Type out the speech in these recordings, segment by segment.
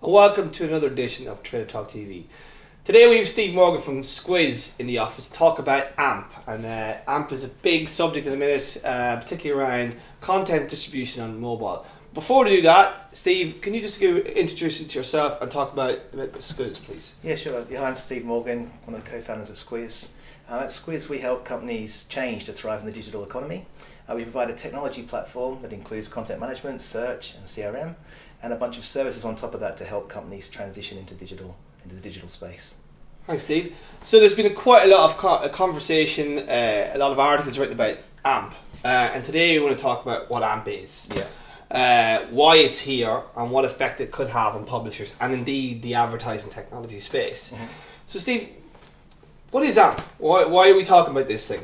Welcome to another edition of Trader Talk TV. Today we have Steve Morgan from Squiz in the office to talk about AMP. And AMP is a big subject in a minute, particularly around content distribution on mobile. Before we do that, Steve, can you just introduce yourself and talk about Squiz, please? Yeah, sure. Yeah, I'm Steve Morgan, one of the co-founders of Squiz. At Squiz, we help companies change to thrive in the digital economy. We provide a technology platform that includes content management, search, and CRM, and a bunch of services on top of that to help companies transition into the digital space. Thanks, Steve. So there's been quite a lot of conversation, a lot of articles written about AMP, and today we want to talk about what AMP is. Why it's here and what effect it could have on publishers and indeed the advertising technology space. Mm-hmm. So Steve, what is AMP? Why are we talking about this thing?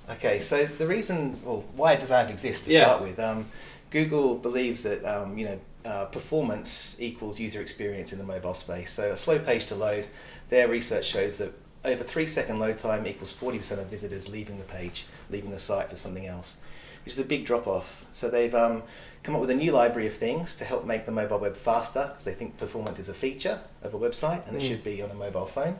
Okay, so the reason, why does AMP exist to start with? Google believes that performance equals user experience in the mobile space. So a slow page to load, their research shows that over 3-second load time equals 40% of visitors leaving the page, leaving the site for something else, which is a big drop off. So they've come up with a new library of things to help make the mobile web faster, because they think performance is a feature of a website and it should be on a mobile phone.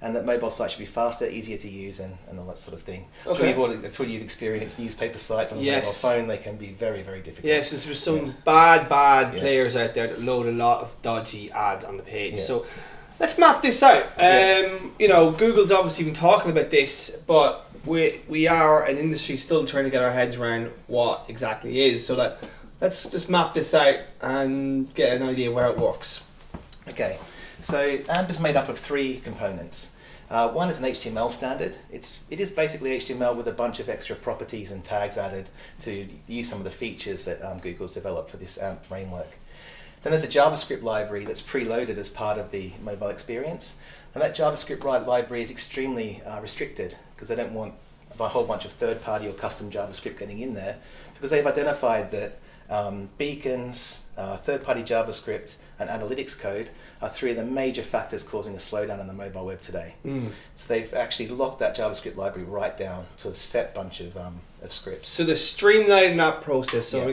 And that mobile sites should be faster, easier to use, and all that sort of thing. Okay. For you've experienced newspaper sites on a mobile phone, they can be very, very difficult. Yes, there's some bad players out there that load a lot of dodgy ads on the page. Yeah. So let's map this out. Google's obviously been talking about this, but we are an industry still trying to get our heads around what exactly is. So let's just map this out and get an idea where it works. Okay. So AMP is made up of 3 components. One is an HTML standard. It is basically HTML with a bunch of extra properties and tags added to use some of the features that Google's developed for this AMP framework. Then there's a JavaScript library that's preloaded as part of the mobile experience. And that JavaScript library is extremely restricted because they don't want a whole bunch of third-party or custom JavaScript getting in there, because they've identified that beacons, third-party JavaScript, and analytics code are 3 of the major factors causing a slowdown on the mobile web today. So they've actually locked that JavaScript library right down to a set bunch of scripts. So they're streamlining that process. So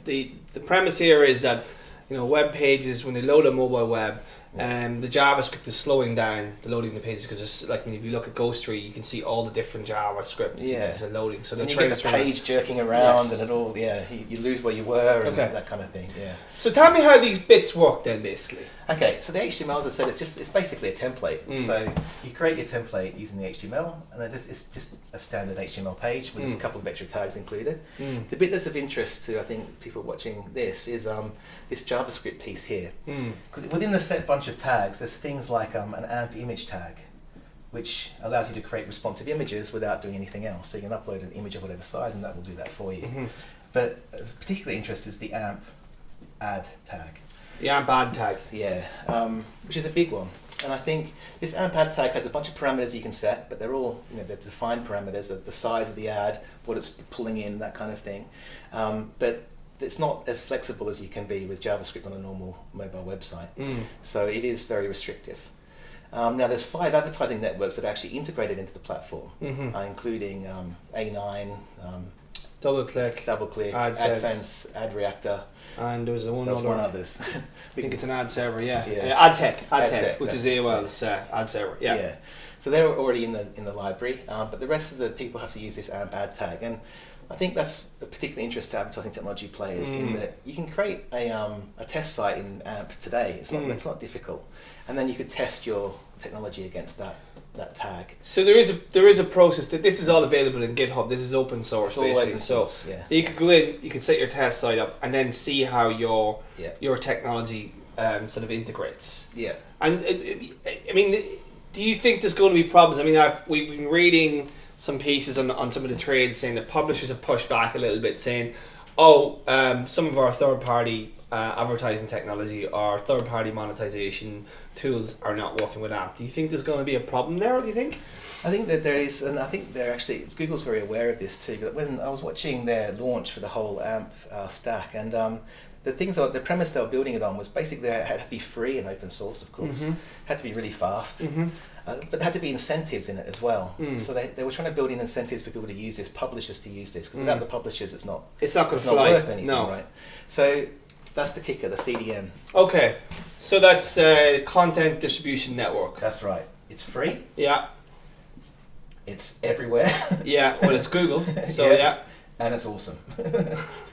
the premise here is that web pages, when they load a mobile web, the JavaScript is slowing down the loading of the pages, because it's like if you look at GoStreet, you can see all the different JavaScript loading. So you get the page jerking around, and it all you lose where you were and that kind of thing. Yeah. So tell me how these bits work then, basically. Okay, so the HTML, as I said, it's basically a template. So you create your template using the HTML, and it's just a standard HTML page with a couple of extra tags included. The bit that's of interest to, I think, people watching this is this JavaScript piece here. Because within the set bunch of tags, there's things like an AMP image tag, which allows you to create responsive images without doing anything else. So you can upload an image of whatever size, and that will do that for you. But of particular interest is the AMP ad tag. The AMP ad tag. Yeah, which is a big one. And I think this AMP ad tag has a bunch of parameters you can set, but they're all they're defined parameters of the size of the ad, what it's pulling in, that kind of thing. But it's not as flexible as you can be with JavaScript on a normal mobile website. So it is very restrictive. Now there's 5 advertising networks that are actually integrated into the platform, including A9, DoubleClick, AdSense, AdReactor, and there was one others. I think it's an ad server, AdTech, which is AOL's ad server. Yeah. So they're already in the library, but the rest of the people have to use this AMP ad tag, and I think that's a particular interest to advertising technology players in that you can create a test site in AMP today. It's not difficult, and then you could test your technology against that tag. So there is a process that this is all available in GitHub. This is open source. It's all open source. So you could go in, you could set your test site up, and then see how your technology sort of integrates. Yeah. And I mean, do you think there's going to be problems? I mean, we've been reading some pieces on some of the trades saying that publishers have pushed back a little bit, saying, some of our third-party advertising technology or third-party monetization tools are not working with AMP. Do you think there's going to be a problem there, do you think? I think that there is, and I think Google's very aware of this too. But when I was watching their launch for the whole AMP stack, and the premise they were building it on was basically it had to be free and open source, of course. Had to be really fast. But there had to be incentives in it as well. So they were trying to build in incentives for people to use this, publishers to use this, because without the publishers it's not going to worth anything, right? So That's the kicker, the CDN. Okay, so that's Content Distribution Network. That's right. It's free. Yeah. It's everywhere. Yeah, well, it's Google, so yeah. And it's awesome.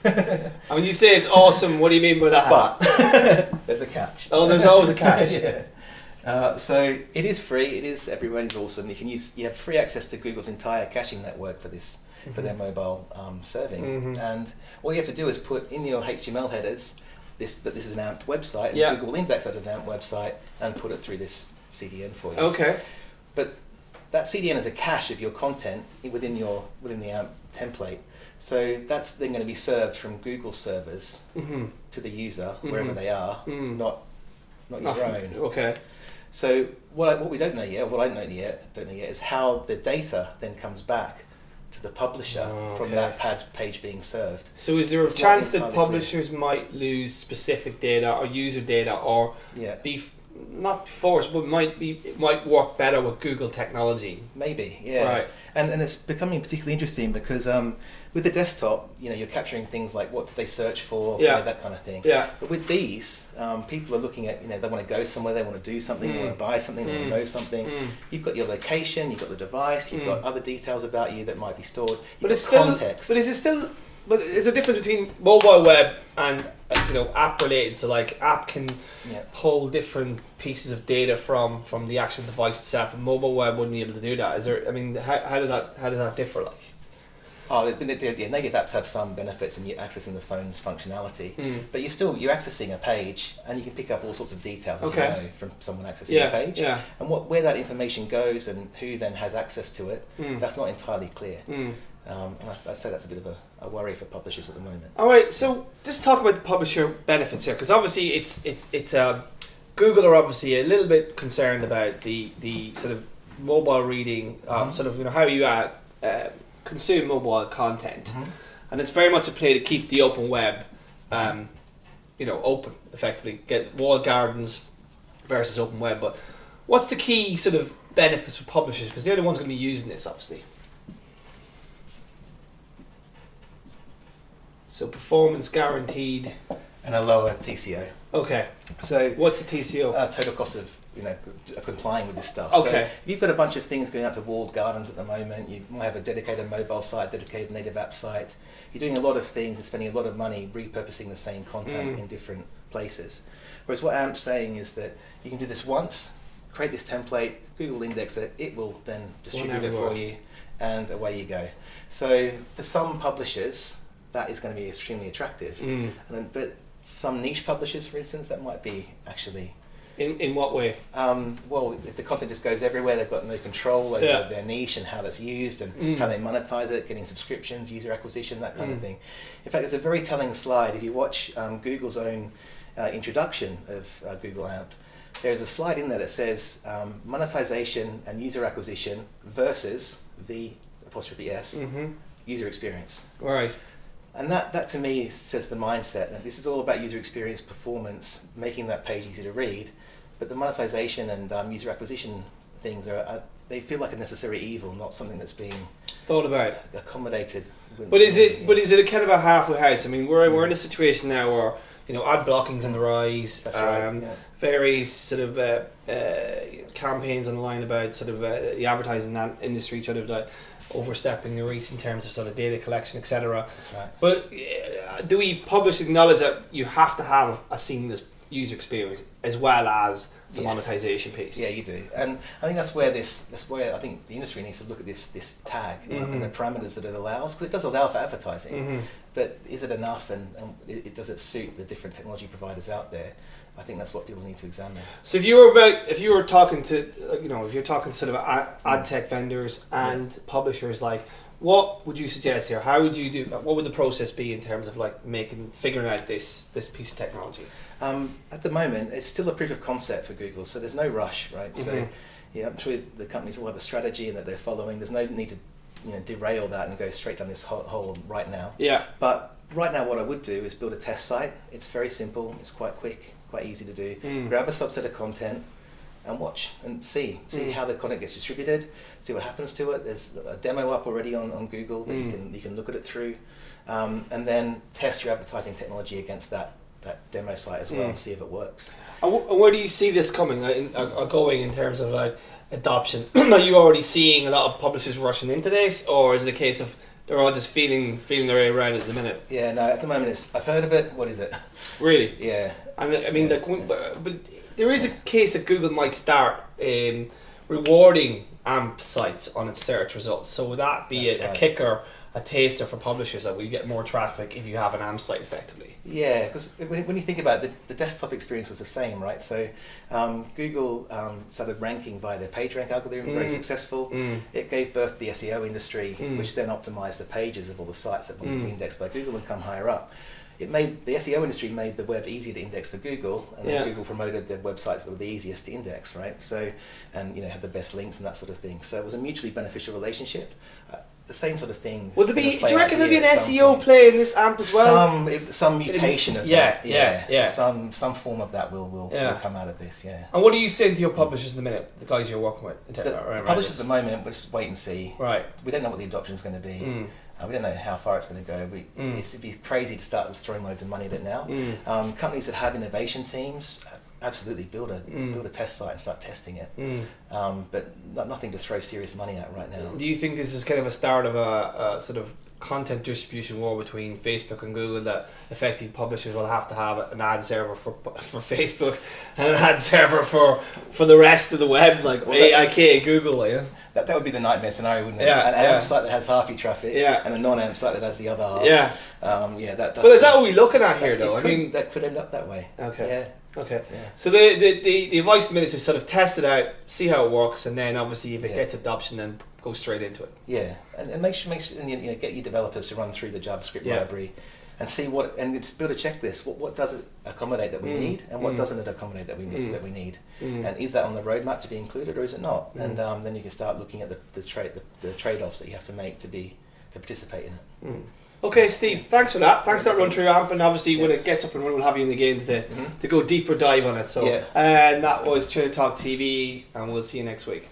And when you say it's awesome, what do you mean by that? But there's a catch. Oh, there's always a catch. Yeah. So it is free. It is everywhere. It's awesome. You have free access to Google's entire caching network for this for their mobile serving. And all you have to do is put in your HTML headers that this is an AMP website. And Google will index that as an AMP website and put it through this CDN for you. Okay. But that CDN is a cache of your content within the AMP template. So that's then going to be served from Google servers to the user wherever they are, not your own. Okay. So what we don't know yet, what I don't know yet, is how the data then comes back to the publisher from that page being served. So is there a chance that publishers might lose specific data or user data, or be not forced, but might work better with Google technology? Maybe, yeah. Right. And it's becoming particularly interesting because with the desktop, you're capturing things like what do they search for, that kind of thing. Yeah. But with these, people are looking at, they want to go somewhere, they want to do something, they want to buy something, they want to know something. You've got your location, you've got the device, you've got other details about you that might be stored. But it's still context. But is there a difference between mobile web and app related? So like app can hold different pieces of data from the actual device itself, and mobile web wouldn't be able to do that. Is there? I mean, how does that differ? Like, the native apps have some benefits in accessing the phone's functionality, but you're accessing a page, and you can pick up all sorts of details as from someone accessing the page. Yeah. And where that information goes and who then has access to it, that's not entirely clear. And I'd say that's a bit of a worry for publishers at the moment. All right, so just talk about the publisher benefits here, because obviously it's Google are obviously a little bit concerned about the sort of mobile reading, sort of how you consume mobile content, and it's very much a play to keep the open web, open effectively, get walled gardens versus open web. But what's the key sort of benefits for publishers, because they're the ones going to be using this, obviously? So performance guaranteed. And a lower TCO. Okay. So what's the TCO? Total cost of complying with this stuff. Okay. So if you've got a bunch of things going out to walled gardens at the moment, you might have a dedicated mobile site, dedicated native app site. You're doing a lot of things and spending a lot of money repurposing the same content in different places. Whereas what AMP's saying is that you can do this once, create this template, Google index it, it will then distribute it for you, and away you go. So for some publishers, that is going to be extremely attractive. But some niche publishers, for instance, that might be actually... In what way? Well, if the content just goes everywhere, they've got no control over their niche and how that's used and how they monetize it, getting subscriptions, user acquisition, that kind of thing. In fact, there's a very telling slide. If you watch Google's own introduction of Google AMP, there's a slide in there that says monetization and user acquisition versus the ''S user experience. Right. And that to me says the mindset that this is all about user experience, performance, making that page easy to read, but the monetization and user acquisition things they feel like a necessary evil, not something that's being thought about, accommodated. But is it a kind of a halfway house? I mean, we're in a situation now where ad blocking's on the rise. That's right. Various sort of campaigns online about sort of the advertising industry sort of overstepping the reach in terms of sort of data collection, etc. That's right. But do we publish acknowledge that you have to have a seamless user experience as well as the monetization piece? Yeah, you do, and I think that's where I think the industry needs to look at this tag and the parameters that it allows, because it does allow for advertising, but is it enough, and does it suit the different technology providers out there? I think that's what people need to examine. So if you were talking to if you're talking to sort of ad tech vendors and publishers, like, what would you suggest here? How would you do? What would the process be in terms of like figuring out this piece of technology? At the moment, it's still a proof of concept for Google, so there's no rush, right? So I'm sure the companies all have a strategy and that they're following. There's no need to derail that and go straight down this hole right now. Yeah. But right now, what I would do is build a test site. It's very simple. It's quite quick, quite easy to do. Grab a subset of content and watch and see how the content gets distributed, see what happens to it. There's a demo up already on Google that you can look at it through, and then test your advertising technology against that that demo site as well and see if it works. And where do you see this coming going in terms of like adoption? Are you already seeing a lot of publishers rushing into this, or is it a case of they're all just feeling their way around at the minute? Yeah, no, at the moment I've heard of it. What is it? Really? Yeah. And I mean, but there is a case that Google might start rewarding AMP sites on its search results. So would that be a kicker, a taster for publishers, that we get more traffic if you have an AMP site effectively? Yeah, because when you think about it, the desktop experience was the same, right? So Google started ranking by their PageRank algorithm, very successful. It gave birth to the SEO industry, which then optimized the pages of all the sites that wanted to be indexed by Google and come higher up. It made the SEO industry made the web easier to index for Google, and then Google promoted the websites that were the easiest to index, right? So, and had the best links and that sort of thing. So it was a mutually beneficial relationship. The same sort of thing. Will there be? Do you reckon there'll be an SEO play in this AMP as well? Some mutation of that. Yeah. Some form of that will come out of this. Yeah. And what are you saying to your publishers in the minute? The guys you're working with. The publishers at the moment, we'll just wait and see. Right. We don't know what the adoption is going to be. We don't know how far it's going to go. It'd be crazy to start throwing loads of money at it now. Companies that have innovation teams absolutely build a test site and start testing it, but nothing to throw serious money at right now. Do you think this is kind of a start of a sort of content distribution war between Facebook and Google, that effective publishers will have to have an ad server for Facebook and an ad server for the rest of the web, like aka Google? Yeah. That would be the nightmare scenario, wouldn't it? Yeah, an AMP site that has half your traffic, and a non-AMP site that has the other half. Yeah. That's but is that what we're looking at here, though? That could end up that way. Okay. Yeah. Okay. Yeah. So the advice to me is to sort of test it out, see how it works, and then obviously if it gets adoption, then go straight into it. Yeah, and make sure and get your developers to run through the JavaScript library and see and it's build a checklist. What does it accommodate that we need, and what doesn't it accommodate that we need, and is that on the roadmap to be included, or is it not? And then you can start looking at the trade-offs that you have to make to participate in it. Okay, Steve, thanks for that. Thanks for that run through AMP, and obviously when it gets up and running, we'll have you in the game to go deeper dive on it. So, and that was Trader Talk TV, and we'll see you next week.